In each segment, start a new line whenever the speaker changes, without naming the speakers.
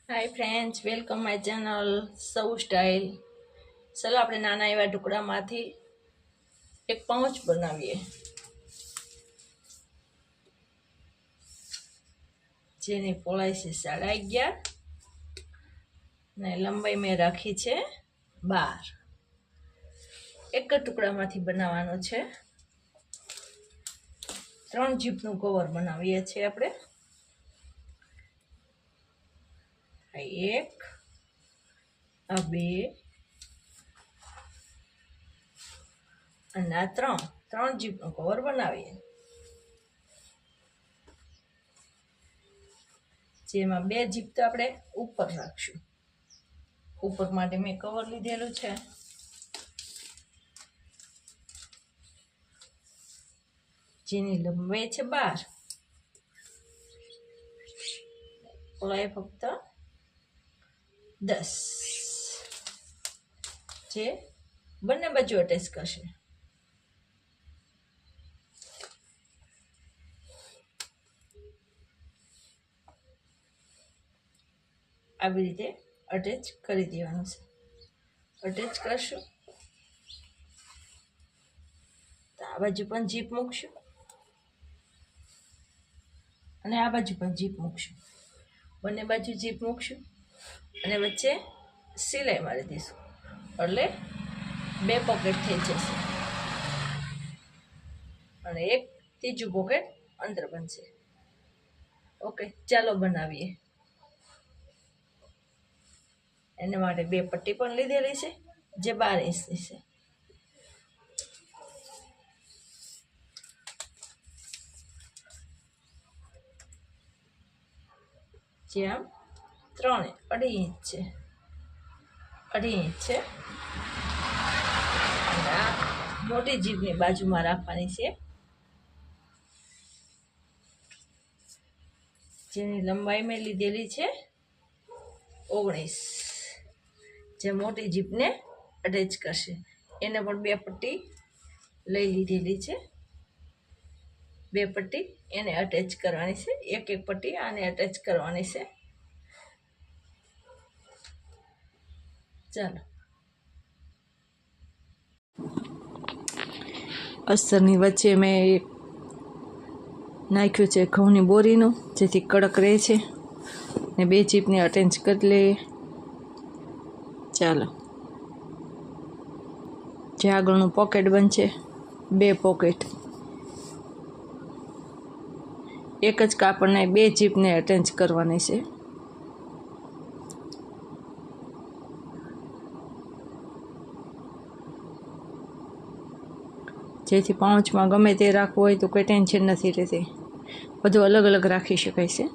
Hi friends, welcome my channel સૌ style. ચલો આપણે નાના એવા ટુકડામાંથી એક પાઉચ બનાવીએ, જેની પહોળાઈ છે 11.5 ને લંબાઈ મેં રાખી છે 12. એક જ ટુકડામાંથી બનાવવાનો છે. 3 જીપનું કવર બનાવીએ છીએ આપણે. આ 1, આ 2 અને આ 3 જીપનું કવર બનાવીએ, જેમાં 2 જીપ તો આપણે ઉપર રાખશું. ઉપર માટે મેં કવર લીધેલું છે. જેની લંબાઈ છે 12, પહોળાઈ ફક્ત 10, જે બંને બાજુ અટેચ કરશે. આવી રીતે અટેચ કરી દેવાનું છે. અટેચ કરશું તો આ બાજુ પણ જીપ મૂકશું અને આ બાજુ પણ જીપ મૂકશું. બંને બાજુ જીપ મૂકશું અને વચ્ચે સિલાઈ મારી દઈશું, એટલે 2 પોકેટ થઈ જશે અને એક ત્રીજું પોકેટ અંદર બનશે. ઓકે, ચાલો બનાવીએ. એના માટે 2 પટ્ટી પણ લીધેલી છે, જે 12 ઇંચની છે. જે આમ 3 2.5 ઇંચ છે, 2.5 ઇંચ છે. અને આ મોટી જીભની બાજુમાં રાખવાની છે, જેની લંબાઈ મેં લીધેલી છે 19, જે મોટી જીભને અટેચ કરશે. એને પણ 2 પટ્ટી લઈ લીધેલી છે. 2 પટ્ટી એને અટેચ કરવાની છે, એક પટ્ટી આને અટેચ કરવાની છે. ચાલો, અસ્તરની વચ્ચે મેં એક નાખ્યું છે ઘઉંની બોરીનું, જેથી કડક રહે છે, ને 2 ચીપને અટેચ કરી લઈએ. ચાલો, જે આગળનું પોકેટ બનશે 2 પોકેટ, એક જ કાપડને 2 ચીપને અટેચ કરવાની છે. જેથી પાઉચમાં ગમે તે રાખવું હોય તો કોઈ ટેન્શન નથી રહેતી, બધું અલગ અલગ રાખી શકાય છે.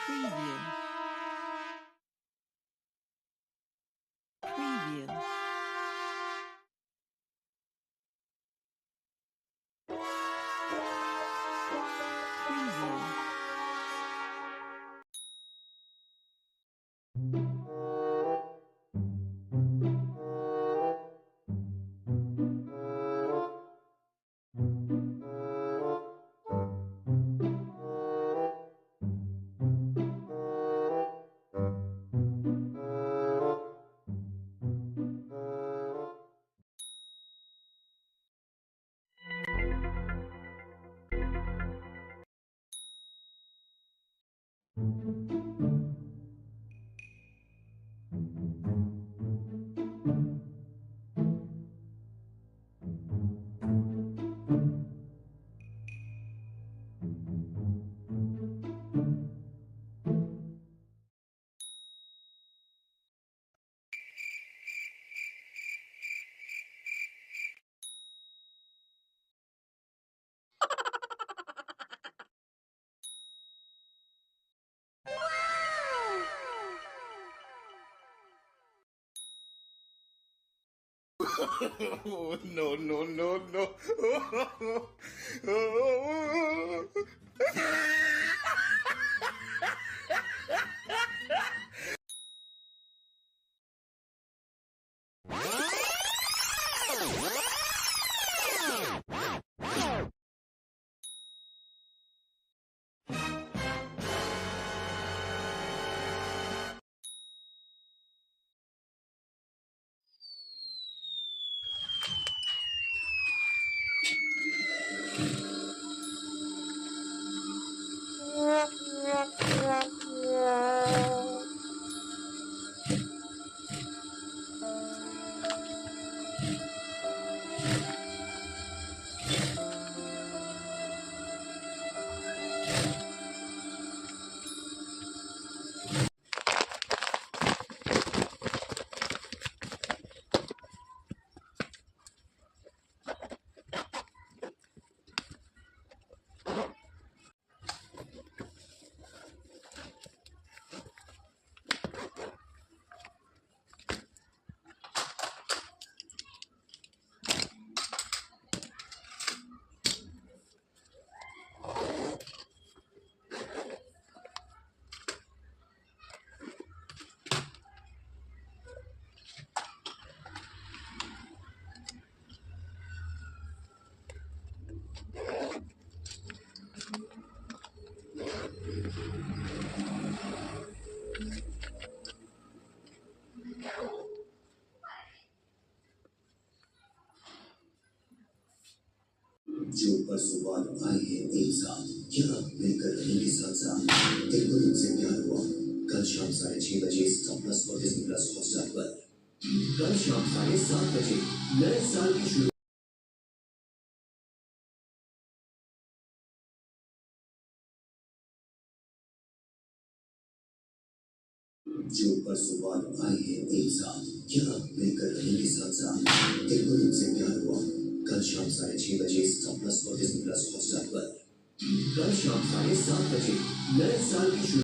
Preview. Oh, no, no, no, no.
जो परसों आए हैं एक साथ क्या आप मिलकर रहेंगे साथ साथ दिल को तुमसे प्यार हुआ कल शाम 6:30 स्टार प्लस और डिज्नी प्लस हॉटस्टार पर कल शाम 7:30 नए साल की शुरू जो परसों आए हैं एक साथ क्या आप मिलकर रहेंगे साथ साथ दिल को तुमसे प्यार हुआ कल शाम 6:30 स्टार प्लस और डिज्नी प्लस हॉटस्टार पर कल शाम 7:30 नए साल की शुरू